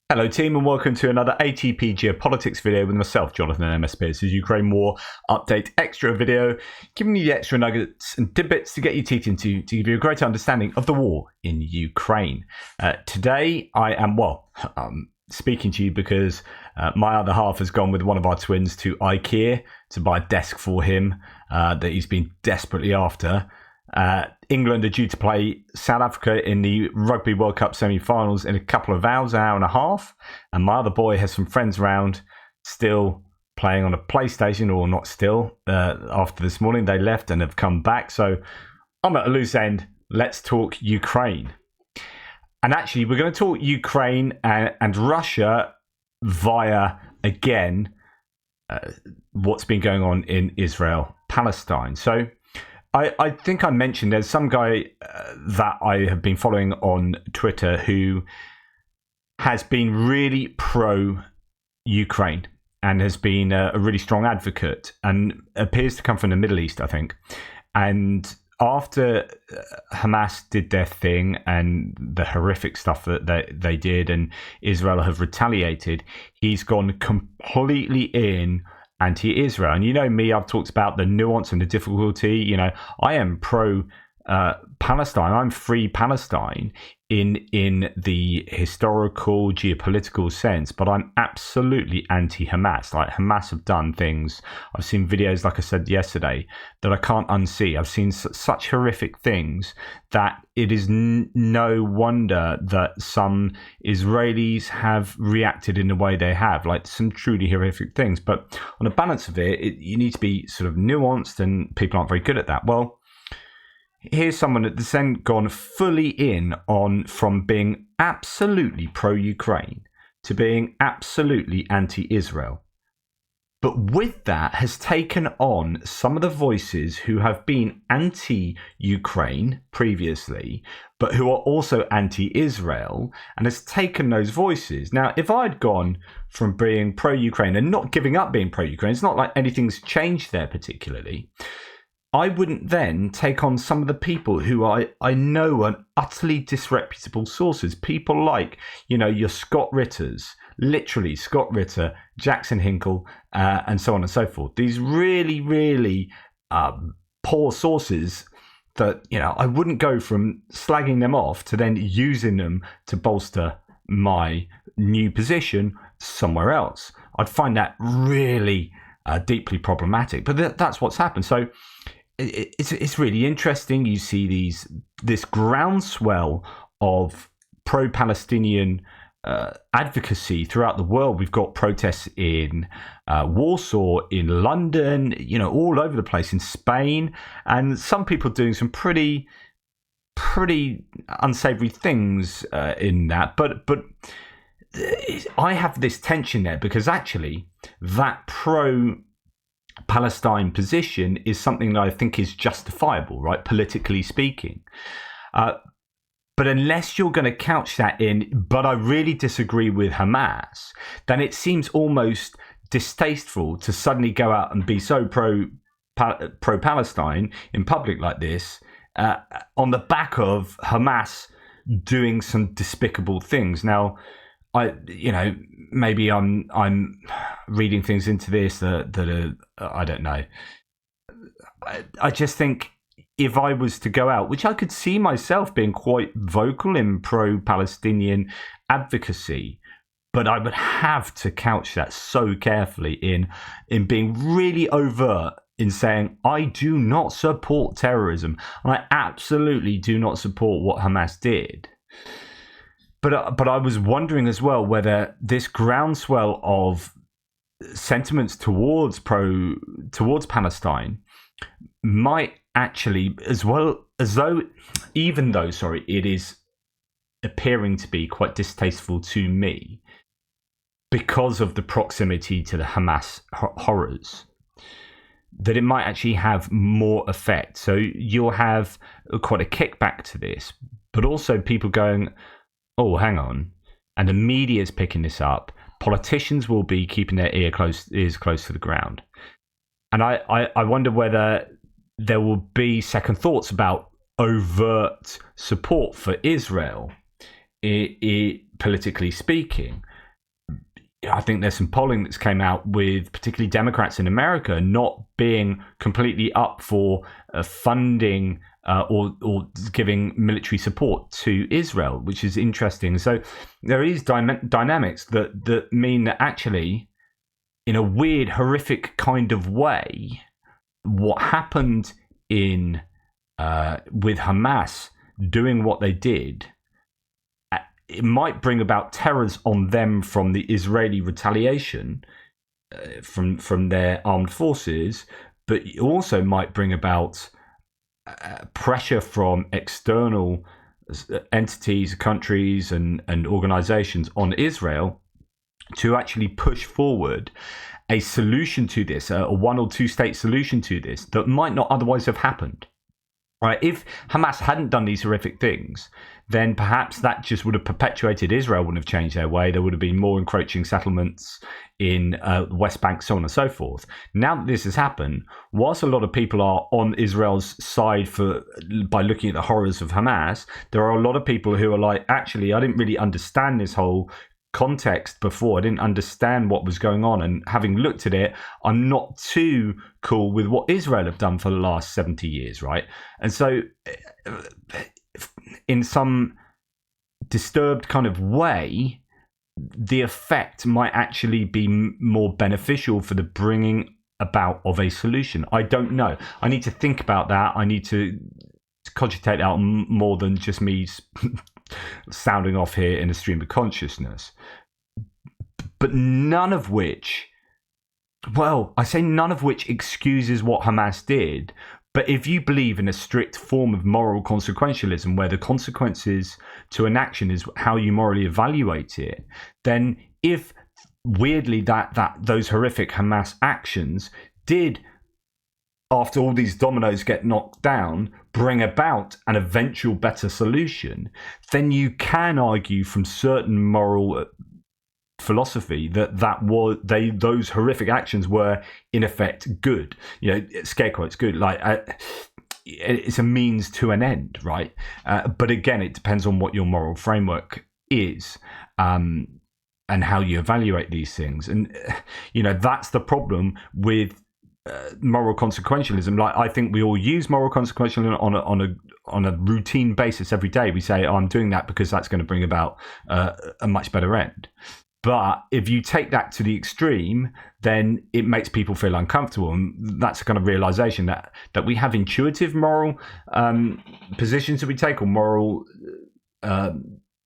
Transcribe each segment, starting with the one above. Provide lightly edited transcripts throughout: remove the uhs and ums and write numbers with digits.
Hello team and welcome to another ATP Geopolitics video with myself, Jonathan MS Pearce. This is Ukraine War Update Extra video, giving you the extra nuggets and tidbits to get your teeth into to give you a greater understanding of the war in Ukraine. Today I am, speaking to you because my other half has gone with one of our twins to IKEA to buy a desk for him that he's been desperately after. England are due to play South Africa in the Rugby World Cup semi-finals in a couple of hours, an hour and a half. And my other boy has some friends around still playing on a PlayStation, or not still. After this morning, they left and have come back. So I'm at a loose end. Let's talk Ukraine. And actually, we're going to talk Ukraine and Russia via, again, what's been going on in Israel, Palestine. So I think I mentioned there's some guy that I have been following on Twitter who has been really pro-Ukraine and has been a really strong advocate and appears to come from the Middle East, I think. And after Hamas did their thing and the horrific stuff that they did and Israel have retaliated, he's gone completely in anti-Israel. And you know me, I've talked about the nuance and the difficulty. You know, I am pro Palestine. I'm free Palestine in the historical geopolitical sense, but I'm absolutely anti-Hamas. Like, Hamas have done things. I've seen videos, like I said yesterday, that I can't unsee. I've seen such horrific things that it is no wonder that some Israelis have reacted in the way they have, like some truly horrific things. But on the balance of it, you need to be sort of nuanced, and people aren't very good at that. Well, here's someone that's then gone fully in on from being absolutely pro-Ukraine to being absolutely anti-Israel. But with that has taken on some of the voices who have been anti-Ukraine previously, but who are also anti-Israel, and has taken those voices. Now, if I'd gone from being pro-Ukraine and not giving up being pro-Ukraine, it's not like anything's changed there particularly, I wouldn't then take on some of the people who I know are utterly disreputable sources. People like, you know, your Scott Ritters, literally Scott Ritter, Jackson Hinkle, and so on and so forth. These really, really poor sources that, you know, I wouldn't go from slagging them off to then using them to bolster my new position somewhere else. I'd find that really deeply problematic. But that's what's happened. So it's really interesting. You see this groundswell of pro-Palestinian advocacy throughout the world. We've got protests in Warsaw, in London, you know, all over the place, in Spain, and some people doing some pretty unsavory things in that. But I have this tension there, because actually that pro-Palestine position is something that I think is justifiable, right, politically speaking. But unless you're going to couch that in, but I really disagree with Hamas, then it seems almost distasteful to suddenly go out and be so pro-Palestine in public like this, on the back of Hamas doing some despicable things. Now, maybe I'm reading things into this that are, I don't know. I just think if I was to go out, which I could see myself being quite vocal in pro-Palestinian advocacy, but I would have to couch that so carefully in being really overt in saying, I do not support terrorism, and I absolutely do not support what Hamas did. But I was wondering as well whether this groundswell of sentiments towards Palestine might actually, even though it is appearing to be quite distasteful to me because of the proximity to the Hamas horrors, that it might actually have more effect. So you'll have quite a kickback to this, but also people going, oh, hang on, and the media is picking this up. Politicians will be keeping their ears close to the ground. And I wonder whether there will be second thoughts about overt support for Israel, politically speaking. I think there's some polling that's came out with particularly Democrats in America not being completely up for funding or giving military support to Israel, which is interesting. So there is dynamics that mean that actually, in a weird, horrific kind of way, what happened in with Hamas doing what they did, it might bring about terrors on them from the Israeli retaliation from their armed forces, but it also might bring about pressure from external entities, countries, and organizations on Israel to actually push forward a solution to this, a one or two state solution to this that might not otherwise have happened. Right? If Hamas hadn't done these horrific things, then perhaps that just would have perpetuated. Israel wouldn't have changed their way. There would have been more encroaching settlements in the West Bank, so on and so forth. Now that this has happened, whilst a lot of people are on Israel's side by looking at the horrors of Hamas, there are a lot of people who are like, actually, I didn't really understand this whole context before. I didn't understand what was going on, and having looked at it, I'm not too cool with what Israel have done for the last 70 years, right? And so in some disturbed kind of way, the effect might actually be more beneficial for the bringing about of a solution. I don't know. I need to think about that. I need to cogitate out more than just me sounding off here in a stream of consciousness. But none of which, well, I say none of which excuses what Hamas did. But if you believe in a strict form of moral consequentialism, where the consequences to an action is how you morally evaluate it, then if weirdly that those horrific Hamas actions did, after all these dominoes get knocked down, bring about an eventual better solution, then you can argue from certain moral philosophy that those horrific actions were in effect good. You know, scare quotes good. Like it's a means to an end, right? But again, it depends on what your moral framework is. And how you evaluate these things. And, you know, that's the problem with moral consequentialism. Like, I think we all use moral consequentialism on a routine basis every day. We say, I'm doing that because that's going to bring about a much better end. But if you take that to the extreme, then it makes people feel uncomfortable. And that's a kind of realization that we have intuitive moral positions that we take, or moral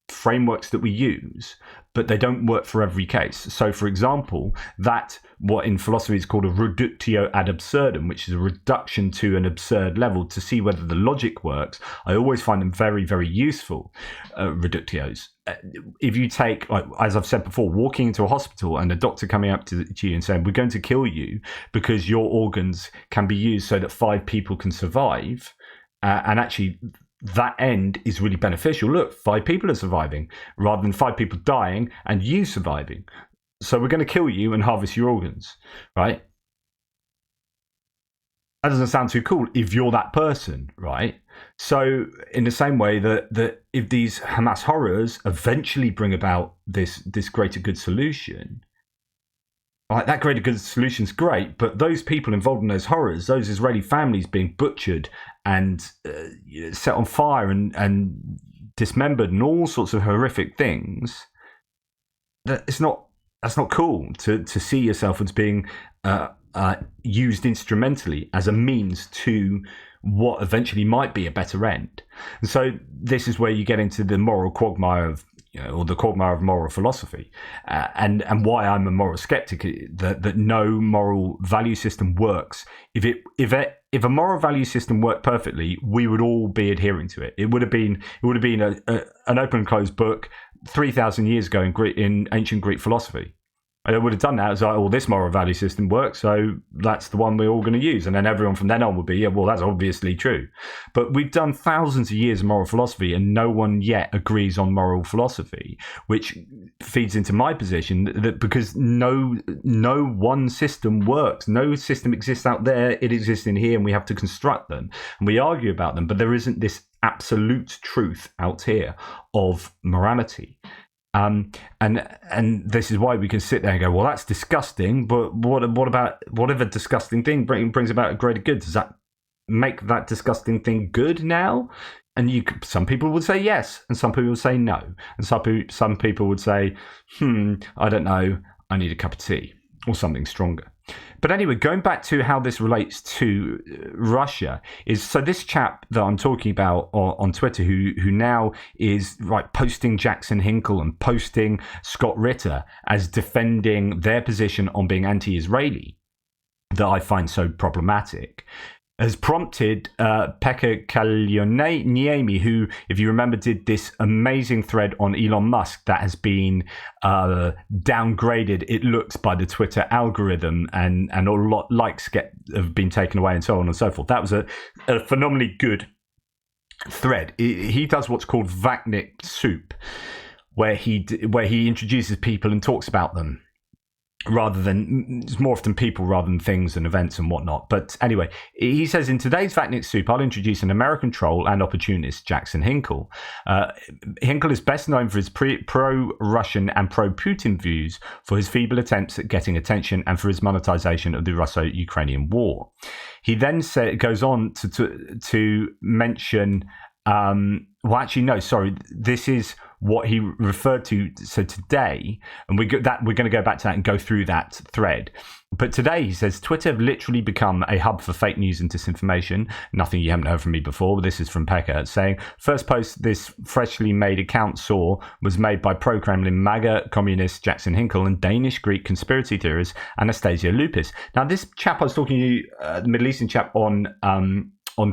frameworks that we use, but they don't work for every case. So, for example, that what in philosophy is called a reductio ad absurdum, which is a reduction to an absurd level to see whether the logic works. I always find them very, very useful, reductios. If you take, like, as I've said before, walking into a hospital and a doctor coming up to you and saying, we're going to kill you because your organs can be used so that 5 people can survive, and actually that end is really beneficial. Look, 5 people are surviving rather than 5 people dying and you surviving. So we're going to kill you and harvest your organs, right? That doesn't sound too cool if you're that person, right? So in the same way that if these Hamas horrors eventually bring about this greater good solution, like, that greater good solution is great, but those people involved in those horrors, those Israeli families being butchered and set on fire and dismembered and all sorts of horrific things, that's not cool to see yourself as being used instrumentally as a means to what eventually might be a better end. And so this is where you get into the moral quagmire of, or the quagmire of moral philosophy, and why I'm a moral skeptic, that no moral value system works. If a moral value system worked perfectly, we would all be adhering to it. It would have been an open and closed book 3,000 years ago in ancient Greek philosophy. I would have done that. It's like, well, this moral value system works, so that's the one we're all going to use. And then everyone from then on would be, yeah, well, that's obviously true. But we've done thousands of years of moral philosophy, and no one yet agrees on moral philosophy, which feeds into my position that because no one system works, no system exists out there, it exists in here, and we have to construct them. And we argue about them, but there isn't this absolute truth out here of morality. And this is why we can sit there and go, well, that's disgusting, but what about whatever disgusting thing brings about a greater good? Does that make that disgusting thing good now? And some people would say yes, and some people would say no, and some people would say, I don't know, I need a cup of tea or something stronger. But anyway, going back to how this relates to Russia is, so this chap that I'm talking about on Twitter, who now is posting Jackson Hinkle and posting Scott Ritter as defending their position on being anti-Israeli, that I find so problematic, has prompted Pekka Kallioniemi, who, if you remember, did this amazing thread on Elon Musk that has been downgraded, it looks, by the Twitter algorithm, and a lot likes have been taken away and so on and so forth. That was a phenomenally good thread. He does what's called Vacnic Soup, where he introduces people and talks about them. It's more often people rather than things and events and whatnot. But anyway, he says, in today's Vacnic Soup, I'll introduce an American troll and opportunist, Jackson Hinkle. Hinkle is best known for his pro-Russian and pro-Putin views, for his feeble attempts at getting attention, and for his monetization of the Russo-Ukrainian war. He then goes on to mention... this is what he referred to. So today, and we're going to go back to that and go through that thread. But today, he says, Twitter have literally become a hub for fake news and disinformation. Nothing you haven't heard from me before. This is from Pekka, saying, first post this freshly made account saw was made by pro-Kremlin MAGA communist Jackson Hinkle and Danish-Greek conspiracy theorist Anastasia Lupis. Now, this chap I was talking to you, the Middle Eastern chap on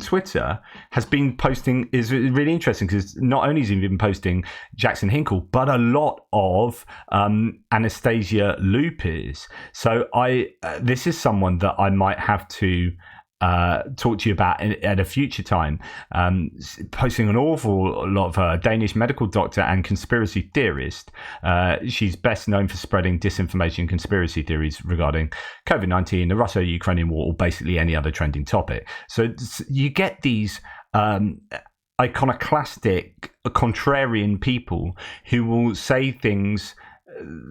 Twitter, has been posting, is really interesting, because not only has he been posting Jackson Hinkle, but a lot of Anastasia Lupis. So this is someone that I might have to talk to you about at a future time, posting an awful lot of Danish medical doctor and conspiracy theorist. She's best known for spreading disinformation and conspiracy theories regarding COVID-19, the Russo-Ukrainian war, or basically any other trending topic. So you get these iconoclastic, contrarian people who will say things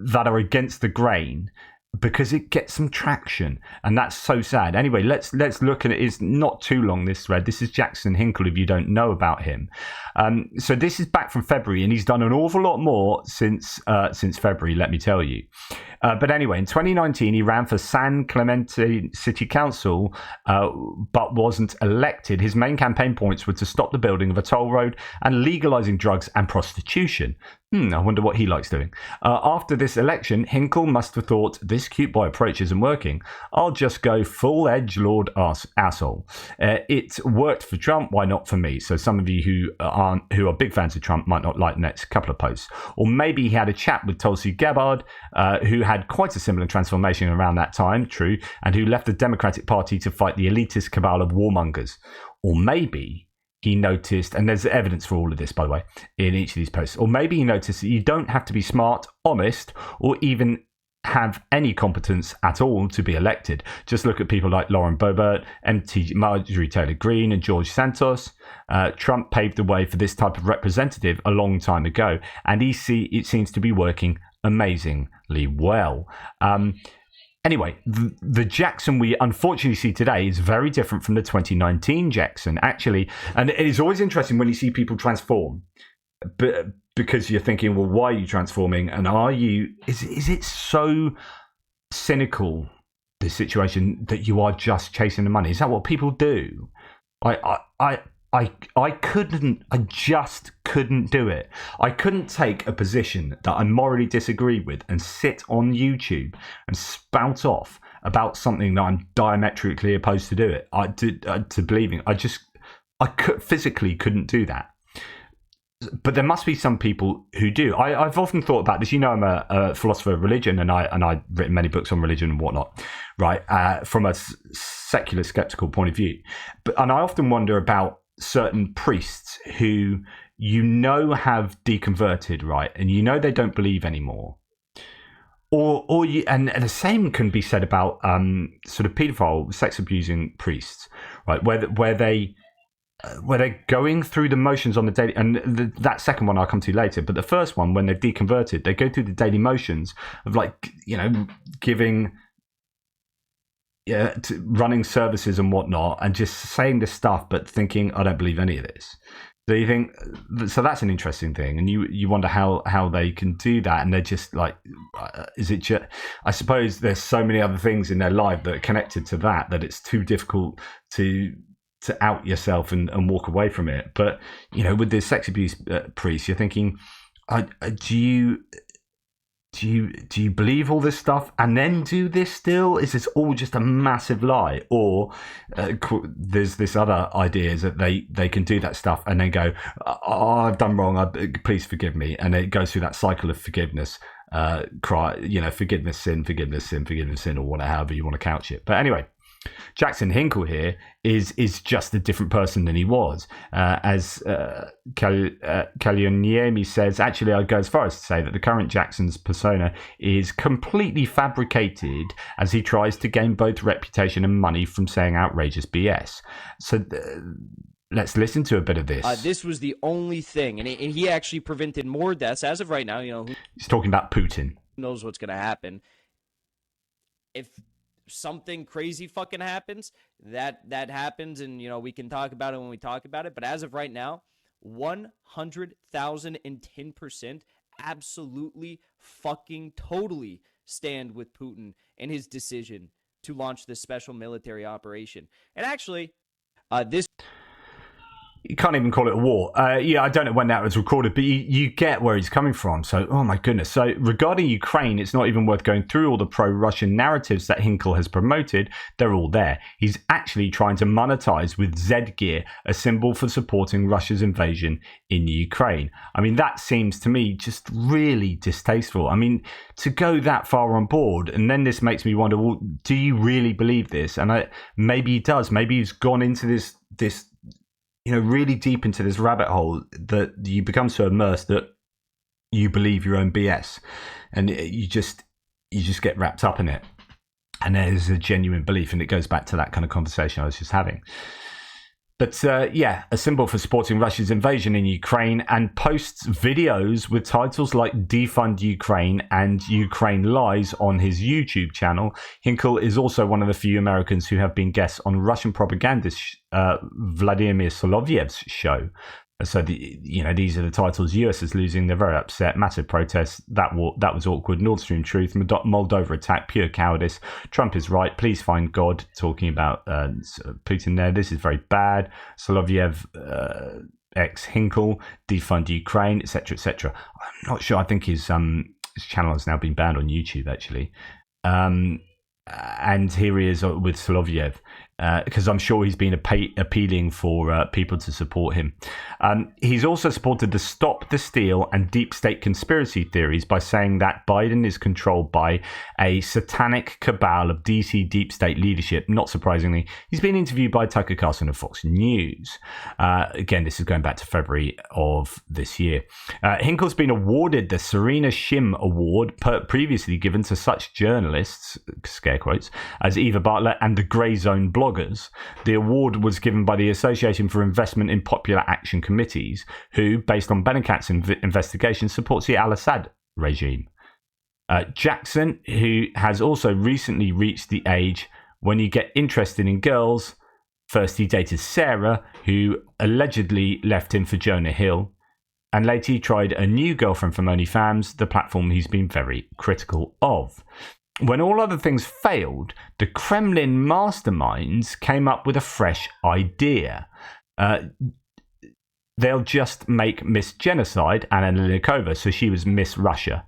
that are against the grain because it gets some traction, and that's so sad. Anyway, let's look at it. It's not too long, this thread. This is Jackson Hinkle, if you don't know about him. So this is back from February, and he's done an awful lot more since February, let me tell you. But anyway, in 2019, he ran for San Clemente City Council, but wasn't elected. His main campaign points were to stop the building of a toll road and legalizing drugs and prostitution. I wonder what he likes doing. After this election, Hinkle must have thought, this cute boy approach isn't working. I'll just go full edgelord asshole. It worked for Trump, why not for me? So some of you who are big fans of Trump might not like the next couple of posts. Or maybe he had a chat with Tulsi Gabbard, who had quite a similar transformation around that time, true, and who left the Democratic Party to fight the elitist cabal of warmongers. Or maybe he noticed, and there's evidence for all of this, by the way, in each of these posts, or maybe he noticed that you don't have to be smart, honest, or even have any competence at all to be elected. Just look at people like Lauren Boebert, Marjorie Taylor Greene, and George Santos. Trump paved the way for this type of representative a long time ago, and it seems to be working amazingly well. Anyway, the Jackson we unfortunately see today is very different from the 2019 Jackson, actually. And it is always interesting when you see people transform, because you're thinking, well, why are you transforming? And is it so cynical, this situation, that you are just chasing the money? Is that what people do? I just couldn't do it. I couldn't take a position that I morally disagree with and sit on YouTube and spout off about something that I'm diametrically opposed to to believing. Physically couldn't do that. But there must be some people who do. I've often thought about this. You know, I'm a philosopher of religion, and I've written many books on religion and whatnot, right? From a secular, skeptical point of view. And I often wonder about certain priests who have deconverted, right? And they don't believe anymore. And the same can be said about sort of paedophile, sex abusing priests, right? Where they where they're going through the motions on the daily, and that second one I'll come to later, but the first one, when they've deconverted, they go through the daily motions of, like, giving, running services and whatnot, and just saying this stuff, but thinking, I don't believe any of this. So you think, so that's an interesting thing, and you wonder how they can do that, and they're just like, is it just? I suppose there's so many other things in their life that are connected to that it's too difficult to out yourself and walk away from it. But with the sex abuse priest, you're thinking, do you believe all this stuff and then do this still? Is this all just a massive lie? Or there's this other idea is that they can do that stuff and then go, oh, I've done wrong, please forgive me, and it goes through that cycle of forgiveness, forgiveness, sin, or whatever, however you want to couch it. But anyway, Jackson Hinkle here is just a different person than he was. As Kalyaniemi says, actually, I'd go as far as to say that the current Jackson's persona is completely fabricated as he tries to gain both reputation and money from saying outrageous BS. So let's listen to a bit of this. This was the only thing, and he actually prevented more deaths as of right now. He's talking about Putin. Who knows what's going to happen? If something crazy fucking happens, that happens, and we can talk about it when we talk about it, but as of right now, 100,010% absolutely fucking totally stand with Putin and his decision to launch this special military operation. And actually, this you can't even call it a war. I don't know when that was recorded, but you get where he's coming from. So, oh my goodness. So regarding Ukraine, it's not even worth going through all the pro-Russian narratives that Hinkle has promoted. They're all there. He's actually trying to monetize with Z gear, a symbol for supporting Russia's invasion in Ukraine. I mean, that seems to me just really distasteful. I mean, to go that far on board, and then this makes me wonder, well, do you really believe this? And maybe he does. Maybe he's gone into this really deep into this rabbit hole that you become so immersed that you believe your own BS, and you just get wrapped up in it. And there's a genuine belief, and it goes back to that kind of conversation I was just having. But a symbol for supporting Russia's invasion in Ukraine, and posts videos with titles like Defund Ukraine and Ukraine Lies on his YouTube channel. Hinkle is also one of the few Americans who have been guests on Russian propagandist Vladimir Solovyev's show. So these are the titles. US is losing. They're very upset. Massive protests. That was awkward. Nord Stream truth. Moldova attack. Pure cowardice. Trump is right. Please find God. Talking about Putin there. This is very bad. Solovyev ex Hinkle. Defund Ukraine, etc., etc. I'm not sure. I think his channel has now been banned on YouTube, actually. And here he is with Solovyev. Because I'm sure he's been appealing for people to support him. He's also supported the Stop the Steal and Deep State conspiracy theories by saying that Biden is controlled by a satanic cabal of DC deep state leadership. Not surprisingly, he's been interviewed by Tucker Carlson of Fox News. Again, this is going back to February of this year. Hinkle's been awarded the Serena Shim Award, previously given to such journalists, scare quotes, as Eva Bartlett and the Grey Zone bloggers. The award was given by the Association for Investment in Popular Action Committees, who, based on Bellingcat's investigation, supports the al-Assad regime. Jackson, who has also recently reached the age when you get interested in girls. First, he dated Sarah, who allegedly left him for Jonah Hill, and later he tried a new girlfriend from OnlyFans, the platform he's been very critical of. When all other things failed, the Kremlin masterminds came up with a fresh idea. They'll just make Miss Genocide, Anna Lenikova, so she was Miss Russia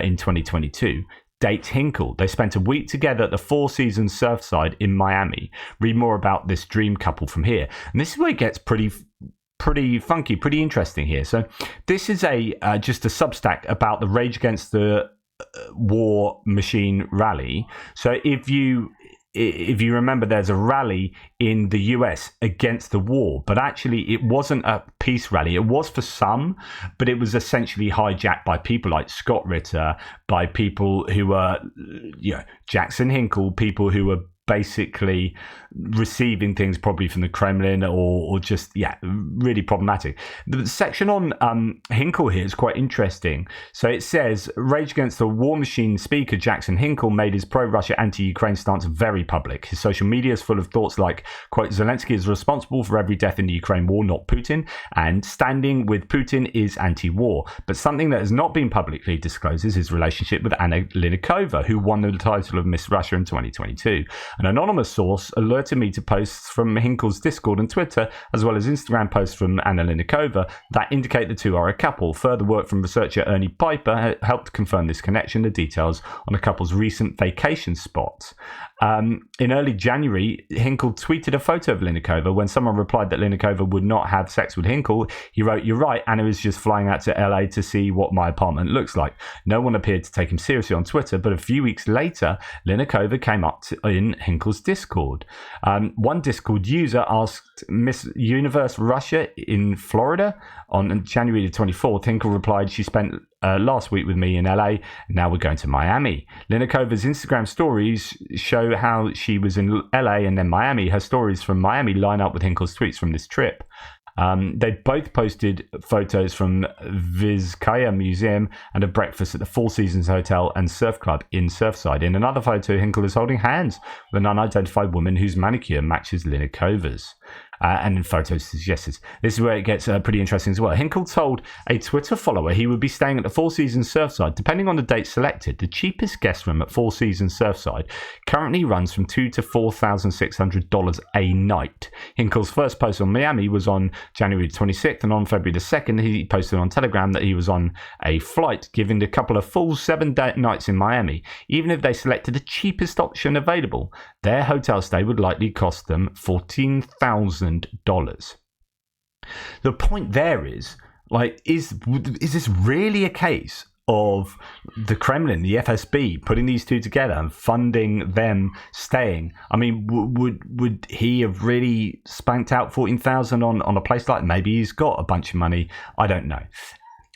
in 2022, date Hinkle. They spent a week together at the Four Seasons Surfside in Miami. Read more about this dream couple from here. And this is where it gets pretty funky, pretty interesting here. So this is just a Substack about the Rage Against the War Machine rally. So if you remember, there's a rally in the US against the war, but actually it wasn't a peace rally. It was for some, but it was essentially hijacked by people like Scott Ritter, by people who were Jackson Hinkle, people who were basically receiving things probably from the Kremlin or just, really problematic. The section on Hinkle here is quite interesting. So it says, Rage Against the War Machine speaker Jackson Hinkle made his pro-Russia, anti-Ukraine stance very public. His social media is full of thoughts like, quote, Zelensky is responsible for every death in the Ukraine war, not Putin, and standing with Putin is anti-war. But something that has not been publicly disclosed is his relationship with Anna Linikova, who won the title of Miss Russia in 2022. An anonymous source alerted me to posts from Hinkle's Discord and Twitter, as well as Instagram posts from Anna Linikova, that indicate the two are a couple. Further work from researcher Ernie Piper helped confirm this connection. The details on the couple's recent vacation spots. In early January, Hinkle tweeted a photo of Linikova. When someone replied that Linikova would not have sex with Hinkle, he wrote, "You're right, Anna is just flying out to LA to see what my apartment looks like." No one appeared to take him seriously on Twitter, but a few weeks later, Linikova came up in Hinkle's Discord. One Discord user asked Miss Universe Russia in Florida on January the 24th. Hinkle replied, "She spent last week with me in LA. Now we're going to Miami." Linikova's Instagram stories show how she was in LA and then Miami. Her stories from Miami line up with Hinkle's tweets from this trip. They both posted photos from Vizcaya Museum and a breakfast at the Four Seasons Hotel and Surf Club in Surfside. In another photo, Hinkle is holding hands with an unidentified woman whose manicure matches Linikova's. And in photos suggested. This is where it gets pretty interesting as well. Hinkle told a Twitter follower he would be staying at the Four Seasons Surfside. Depending on the date selected, the cheapest guest room at Four Seasons Surfside currently runs from $2,000 to $4,600 a night. Hinkle's first post on Miami was on January 26th, and on February the 2nd, he posted on Telegram that he was on a flight, giving a couple of full 7 nights in Miami. Even if they selected the cheapest option available, their hotel stay would likely cost them $14,000. The point there is, like, is this really a case of the Kremlin, the FSB, putting these two together and funding them staying? I mean, would he have really spanked out 14,000 on a place like? Maybe he's got a bunch of money. I don't know.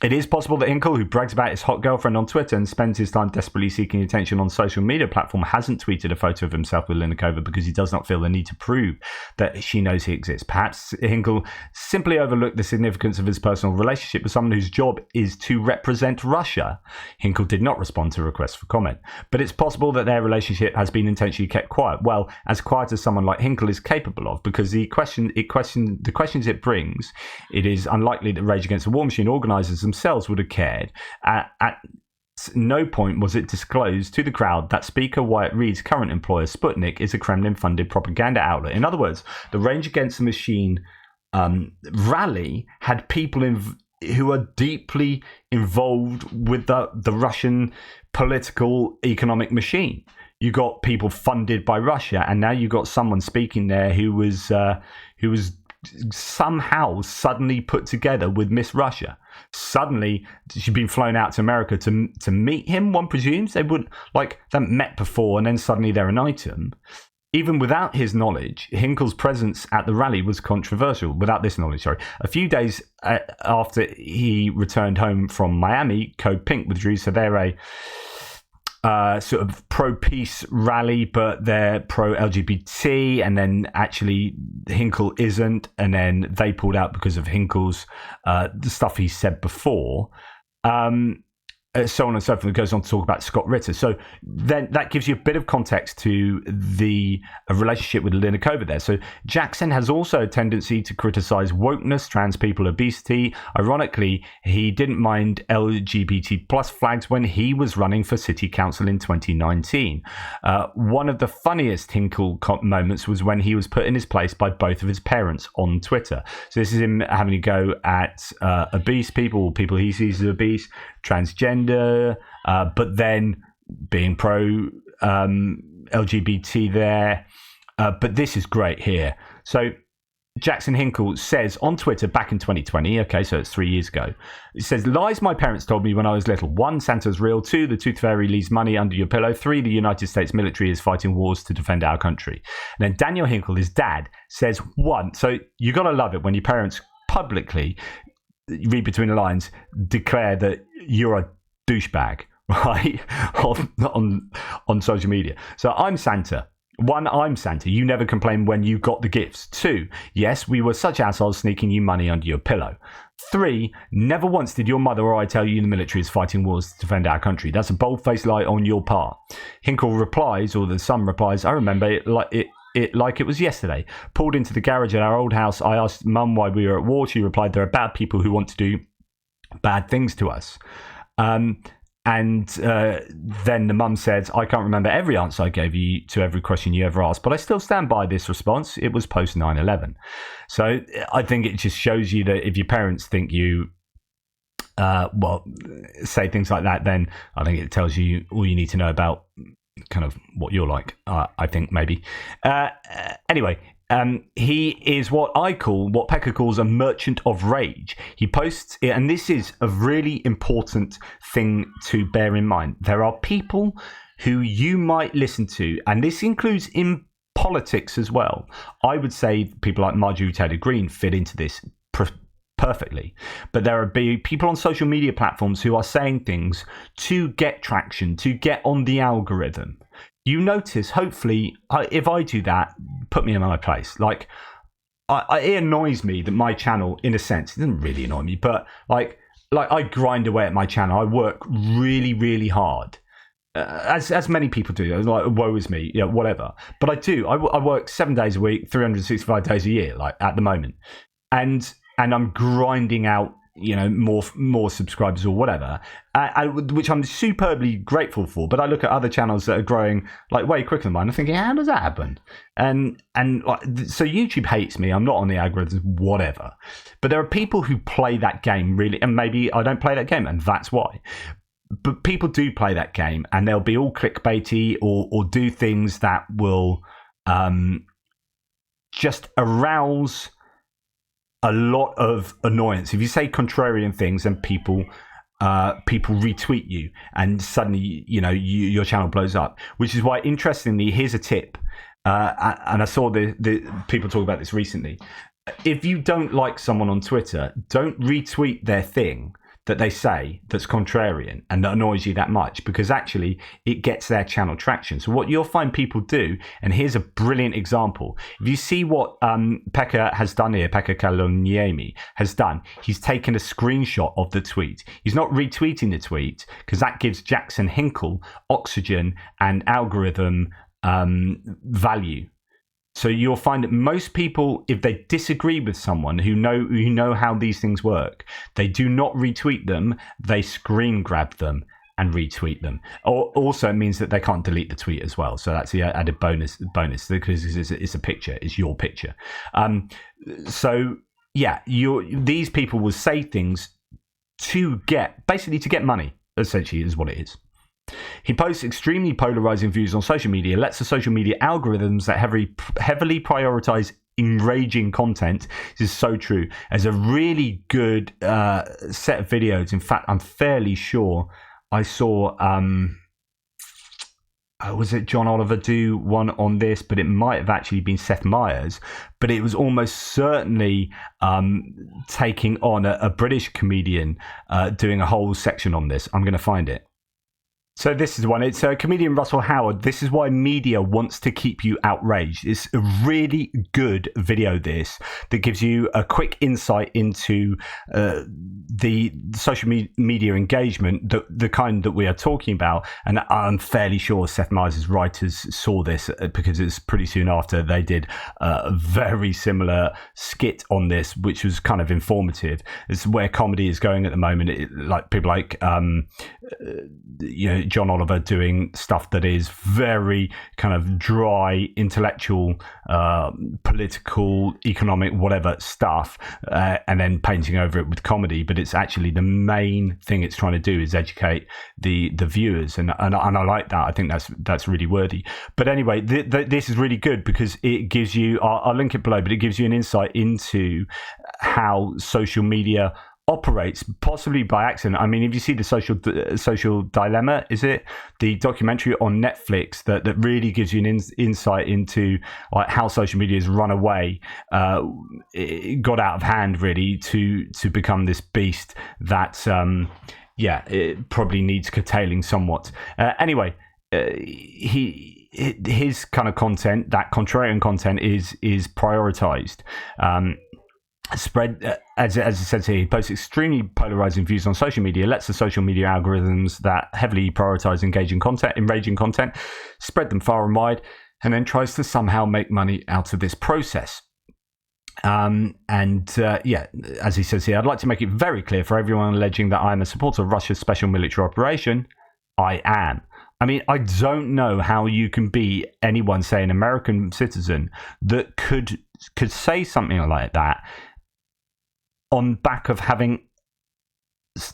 It is possible that Hinkle, who brags about his hot girlfriend on Twitter and spends his time desperately seeking attention on social media platform, hasn't tweeted a photo of himself with Linikova because he does not feel the need to prove that she knows he exists. Perhaps Hinkle simply overlooked the significance of his personal relationship with someone whose job is to represent Russia. Hinkle did not respond to requests for comment, but it's possible that their relationship has been intentionally kept quiet. Well, as quiet as someone like Hinkle is capable of, because the questions it brings, it is unlikely that Rage Against the War Machine organisers themselves would have cared. At no point was it disclosed to the crowd that Speaker Wyatt Reed's current employer, Sputnik, is a Kremlin-funded propaganda outlet. In other words, the Rage Against the Machine rally had people who are deeply involved with the Russian political economic machine. You got people funded by Russia, and now you got someone speaking there who was somehow suddenly put together with Miss Russia. Suddenly she'd been flown out to America to meet him. One presumes they would, like, they met before and then suddenly they're an item. Even without his knowledge, Hinkle's presence at the rally was controversial. Without this knowledge, sorry. A few days after he returned home from Miami, Code Pink withdrew. So they're a sort of pro-peace rally, but they're pro-LGBT, and then actually Hinkle isn't, and then they pulled out because of Hinkle's the stuff he said before. So on and so forth. It goes on to talk about Scott Ritter. So then that gives you a bit of context to the relationship with Linikova there. So Jackson has also a tendency to criticize wokeness, trans people, obesity. Ironically, he didn't mind LGBT plus flags when he was running for city council in 2019. One of the funniest Hinkle moments was when he was put in his place by both of his parents on Twitter. So this is him having a go at obese people he sees as obese, transgender, but then being pro LGBT there. But this is great here. So Jackson Hinkle says on Twitter back in 2020, okay, so it's 3 years ago, it says, lies my parents told me when I was little. 1, Santa's real. 2, the tooth fairy leaves money under your pillow. 3, the United States military is fighting wars to defend our country. And then Daniel Hinkle, his dad, says 1. So you got to love it when your parents publicly, read between the lines, declare that you're a douchebag, right, on social media. So I'm Santa. 1, I'm Santa. You never complained when you got the gifts. 2, yes, we were such assholes sneaking you money under your pillow. 3, never once did your mother or I tell you the military is fighting wars to defend our country. That's a bold-faced lie on your part. Hinkle replies, or the son replies, I remember it like it was yesterday. Pulled into the garage at our old house. I asked Mum why we were at war. She replied, there are bad people who want to do bad things to us. And then the mum said, I can't remember every answer I gave you to every question you ever asked, but I still stand by this response. It was post 9/11. So I think it just shows you that if your parents think you, say things like that, then I think it tells you all you need to know about kind of what you're like, I think, maybe. Anyway. He is what Pekka calls a merchant of rage. He posts, and this is a really important thing to bear in mind. There are people who you might listen to, and this includes in politics as well. I would say people like Marjorie Taylor Greene fit into this perfectly. But there are people on social media platforms who are saying things to get traction, to get on the algorithm. You notice, hopefully, if I do that, put me in my place. Like, it annoys me that my channel, in a sense, it doesn't really annoy me, but like I grind away at my channel. I work really, really hard, as many people do. Like, woe is me, whatever. But I do. I work 7 days a week, 365 days a year, like at the moment, and I'm grinding out, more subscribers or whatever, which I'm superbly grateful for. But I look at other channels that are growing like way quicker than mine. I'm thinking, how does that happen? And so YouTube hates me. I'm not on the algorithms, whatever. But there are people who play that game really, and maybe I don't play that game, and that's why. But people do play that game, and they'll be all clickbaity or do things that will just arouse a lot of annoyance. If you say contrarian things, and people retweet you, and suddenly your channel blows up. Which is why, interestingly, here's a tip. And I saw the people talk about this recently. If you don't like someone on Twitter, don't retweet their thing that they say that's contrarian and that annoys you that much, because actually it gets their channel traction. So what you'll find people do, and here's a brilliant example. If you see what Pekka has done here, Pekka Kaloniemi has done, he's taken a screenshot of the tweet. He's not retweeting the tweet, because that gives Jackson Hinkle oxygen and algorithm value. So you'll find that most people, if they disagree with someone who know how these things work, they do not retweet them. They screen grab them and retweet them. Also, it means that they can't delete the tweet as well. So that's the added bonus because it's a picture. It's your picture. So yeah, these people will say things to get money. Essentially, is what it is. He posts extremely polarizing views on social media, lets the social media algorithms that heavily prioritize enraging content. This is so true. There's a really good set of videos. In fact, I'm fairly sure I saw, was it John Oliver do one on this, but it might have actually been Seth Meyers, but it was almost certainly taking on a British comedian doing a whole section on this. I'm going to find it. So this is one. It's comedian Russell Howard. This is why media wants to keep you outraged. It's a really good video, this, that gives you a quick insight into the social media engagement, the kind that we are talking about. And I'm fairly sure Seth Meyers' writers saw this, because it's pretty soon after they did a very similar skit on this, which was kind of informative. It's where comedy is going at the moment. Like people like John Oliver doing stuff that is very kind of dry, intellectual, political, economic, whatever stuff, and then painting over it with comedy. But it's actually the main thing it's trying to do is educate the viewers, and I like that. I think that's really worthy. But anyway, this is really good because it gives you. I'll link it below, but it gives you an insight into how social media operates, possibly by accident. I mean, if you see the social dilemma, is it the documentary on Netflix that really gives you an insight into like how social media has run away, it got out of hand really to become this beast that it probably needs curtailing somewhat. Anyway, his kind of content, that contrarian content, is prioritized. Spread, as it says here, he posts extremely polarizing views on social media, lets the social media algorithms that heavily prioritize enraging content, spread them far and wide, and then tries to somehow make money out of this process. As he says here, I'd like to make it very clear for everyone alleging that I am a supporter of Russia's special military operation. I am. I mean, I don't know how you can be anyone, say an American citizen, that could say something like that on back of having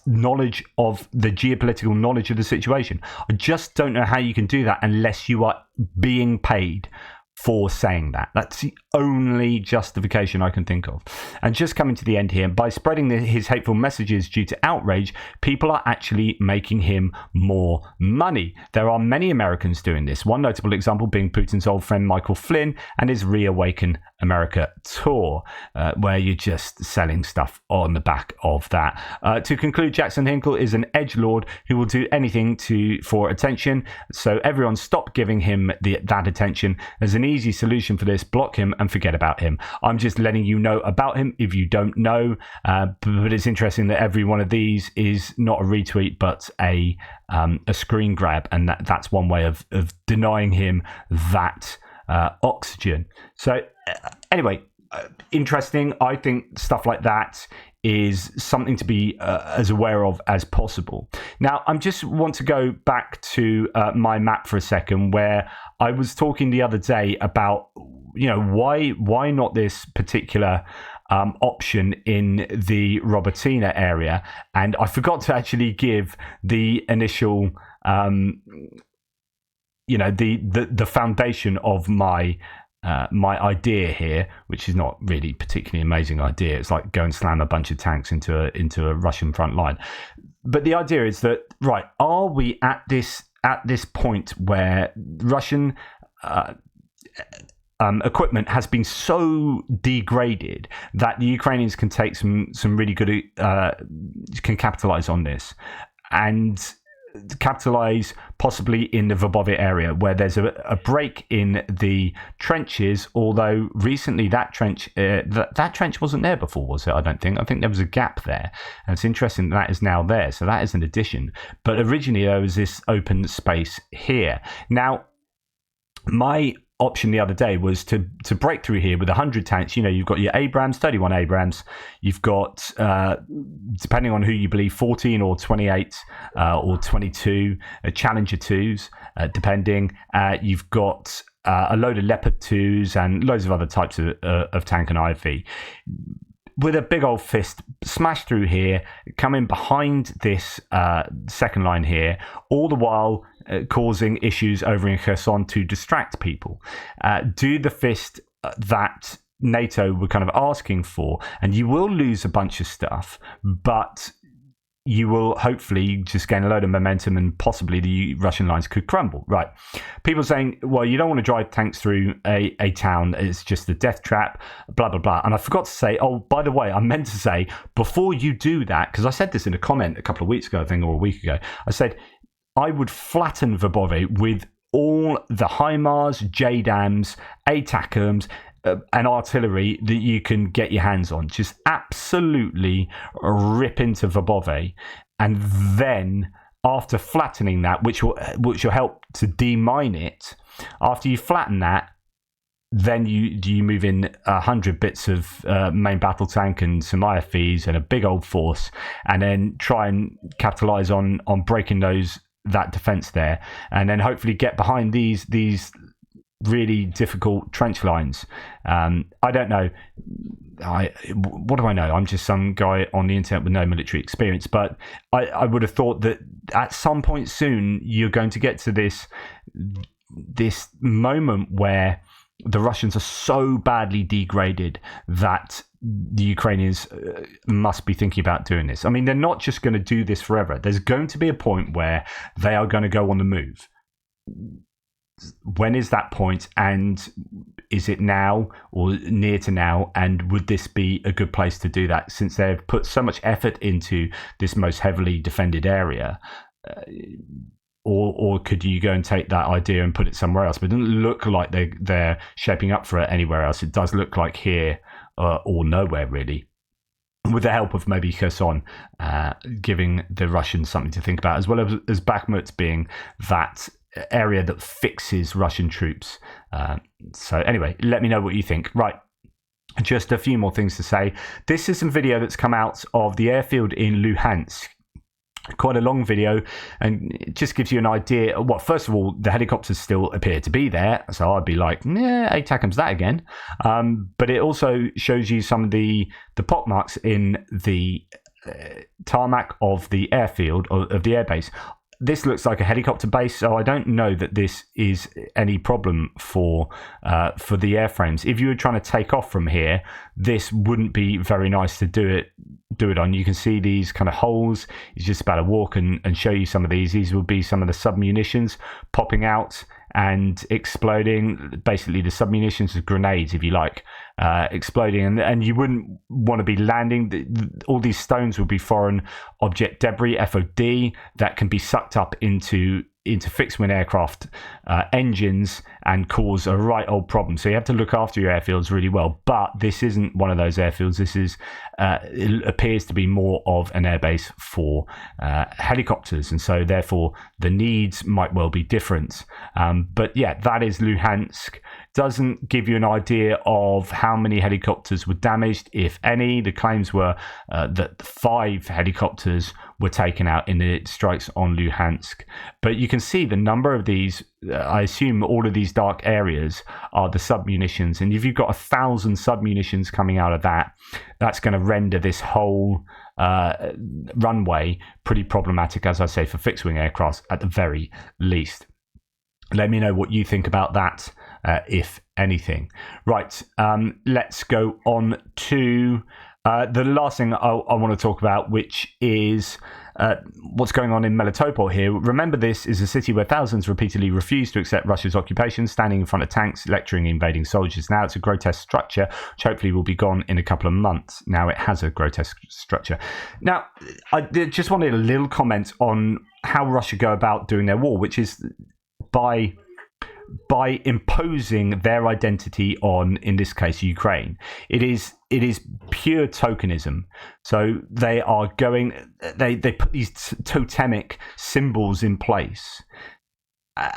knowledge of the geopolitical knowledge of the situation. I just don't know how you can do that unless you are being paid for saying that. That's the only justification I can think of. And just coming to the end here, by spreading his hateful messages due to outrage, people are actually making him more money. There are many Americans doing this. One notable example being Putin's old friend Michael Flynn and his Reawaken America tour, where you're just selling stuff on the back of that. To conclude, Jackson Hinkle is an edgelord who will do anything for attention. So everyone stop giving him that attention. There's an easy solution for this: block him and forget about him. I'm just letting you know about him if you don't know, but it's interesting that every one of these is not a retweet but a screen grab, and that's one way of denying him that oxygen. So anyway, interesting. I think stuff like that is something to be as aware of as possible. Now, I just want to go back to my map for a second, where I was talking the other day about, why not this particular option in the Robotina area, and I forgot to actually give the initial the foundation of my idea here, which is not really particularly amazing idea. It's like go and slam a bunch of tanks into a Russian front line. But the idea is that, right, are we at this point where Russian equipment has been so degraded that the Ukrainians can take some really good can capitalize on this, and capitalize possibly in the Verbovia area, where there's a break in the trenches, although recently that trench wasn't there before, was it? I think there was a gap there, and it's interesting that is now there, so that is an addition. But originally there was this open space here. Now, my option the other day was to break through here with 100 tanks. You've got your Abrams, 31 Abrams. You've got, depending on who you believe, 14 or 28 or 22 Challenger 2s, depending. You've got a load of Leopard 2s and loads of other types of tank and IFV. With a big old fist, smash through here, come in behind this second line here, all the while causing issues over in Kherson to distract people. Do the fist that NATO were kind of asking for, and you will lose a bunch of stuff, but you will hopefully just gain a load of momentum, and possibly the Russian lines could crumble. Right. People saying, well, you don't want to drive tanks through a town. It's just a death trap, blah, blah, blah. And I forgot to say, oh, by the way, I meant to say, before you do that, because I said this in a comment a couple of weeks ago, I think, or a week ago, I said, I would flatten Verbove with all the HIMARS, JDAMs, ATACMs, and artillery that you can get your hands on. Just absolutely rip into Verbove, and then after flattening that, which will help to demine it, after you flatten that, then you move in 100 bits of main battle tank and some IFVs and a big old force, and then try and capitalize on breaking that defense there, and then hopefully get behind these really difficult trench lines. I don't know. What do I know? I'm just some guy on the internet with no military experience, but I would have thought that at some point soon you're going to get to this moment where the Russians are so badly degraded that the Ukrainians must be thinking about doing this. I mean, they're not just going to do this forever. There's going to be a point where they are going to go on the move. When is that point, and is it now or near to now? And would this be a good place to do that, since they've put so much effort into this most heavily defended area? or could you go and take that idea and put it somewhere else? But it doesn't look like they're shaping up for it anywhere else. It does look like here or nowhere, really, with the help of maybe Kherson giving the Russians something to think about, as well as Bakhmut being that area that fixes Russian troops. So anyway, let me know what you think. Right. Just a few more things to say. This is some video that's come out of the airfield in Luhansk. Quite a long video, and it just gives you an idea. Well, first of all, the helicopters still appear to be there, so I'd be like, yeah, ATAC comes that again. But it also shows you some of the pot marks in the tarmac of the airfield, of the airbase. This looks like a helicopter base, so I don't know that this is any problem for the airframes. If you were trying to take off from here, this wouldn't be very nice to do it on. You can see these kind of holes. It's just about to walk and show you some of these. These will be some of the submunitions popping out and exploding. Basically, the submunitions of grenades, if you like, exploding. And you wouldn't want to be landing. All these stones will be foreign object debris, FOD, that can be sucked up into fixed-wing aircraft engines and cause a right old problem. So you have to look after your airfields really well. But this isn't one of those airfields. This is it appears to be more of an airbase for helicopters, and so therefore the needs might well be different. But yeah, that is Luhansk. Doesn't give you an idea of how many helicopters were damaged, if any. The claims were that 5 helicopters were taken out in the strikes on Luhansk. But you can see the number of these. I assume all of these dark areas are the submunitions. And if you've got 1,000 submunitions coming out of that, that's going to render this whole runway pretty problematic, as I say, for fixed-wing aircraft at the very least. Let me know what you think about that, if anything. Right, let's go on to the last thing I want to talk about, which is what's going on in Melitopol here. Remember, this is a city where thousands repeatedly refuse to accept Russia's occupation, standing in front of tanks, lecturing invading soldiers. Now it's a grotesque structure, which hopefully will be gone in a couple of months. Now it has a grotesque structure. Now, I just wanted a little comment on how Russia go about doing their war, which is by imposing their identity on, in this case, Ukraine. It is pure tokenism. So they are they put these totemic symbols in place.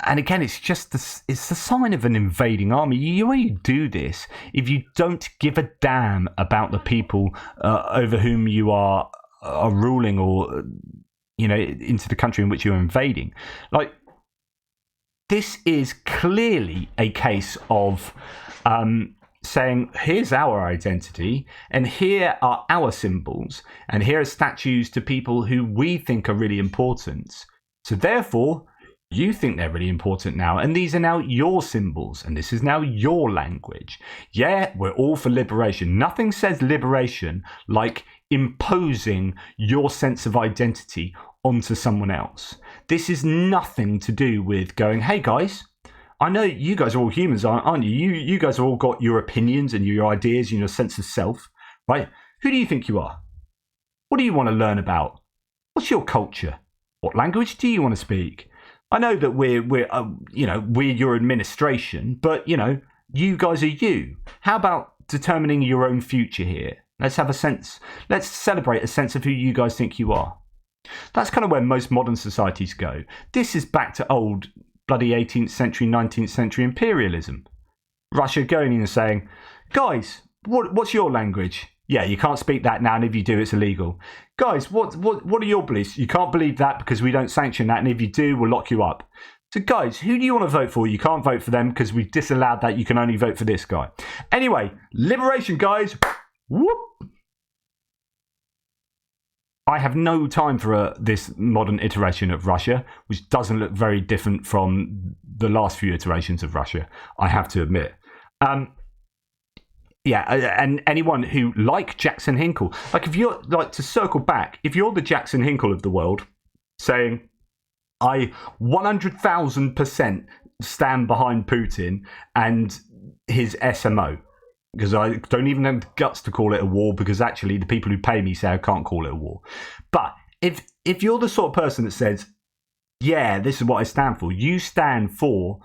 And again, it's the sign of an invading army. You only do this if you don't give a damn about the people over whom you are ruling, or into the country in which you're invading. Like, this is clearly a case of saying, here's our identity, and here are our symbols, and here are statues to people who we think are really important. So therefore, you think they're really important now, and these are now your symbols, and this is now your language. Yeah, we're all for liberation. Nothing says liberation like imposing your sense of identity onto someone else. This is nothing to do with going, hey guys, I know you guys are all humans, aren't you? You guys have all got your opinions and your ideas and your sense of self, right? Who do you think you are? What do you want to learn about? What's your culture? What language do you want to speak? I know that we're your administration, but you guys are you. How about determining your own future here? Let's celebrate a sense of who you guys think you are. That's kind of where most modern societies go. This is back to old bloody 18th century, 19th century imperialism. Russia going in and saying, guys, what's your language? Yeah, you can't speak that now, and if you do, it's illegal. Guys, what are your beliefs? You can't believe that because we don't sanction that, and if you do, we'll lock you up. So guys, who do you want to vote for? You can't vote for them because we've disallowed that. You can only vote for this guy. Anyway, liberation, guys. Whoop. I have no time for this modern iteration of Russia, which doesn't look very different from the last few iterations of Russia, I have to admit. Yeah, and anyone who, like Jackson Hinkle, like, if you're, like, to circle back, if you're the Jackson Hinkle of the world, saying, I 100,000% stand behind Putin and his SMO, because I don't even have the guts to call it a war, because actually the people who pay me say I can't call it a war. But if you're the sort of person that says, Yeah, this is what I stand for. You stand for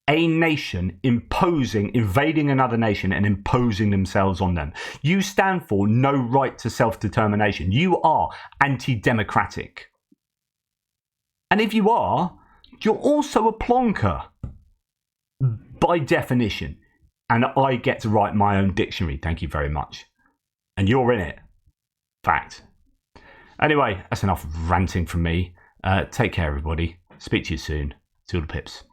a nation invading another nation and imposing themselves on them. You stand for no right to self-determination. You are anti-democratic. And if you are, you're also a plonker. By definition. And I get to write my own dictionary. Thank you very much. And you're in it. Fact. Anyway, that's enough ranting from me. Take care, everybody. Speak to you soon. Toodle pips.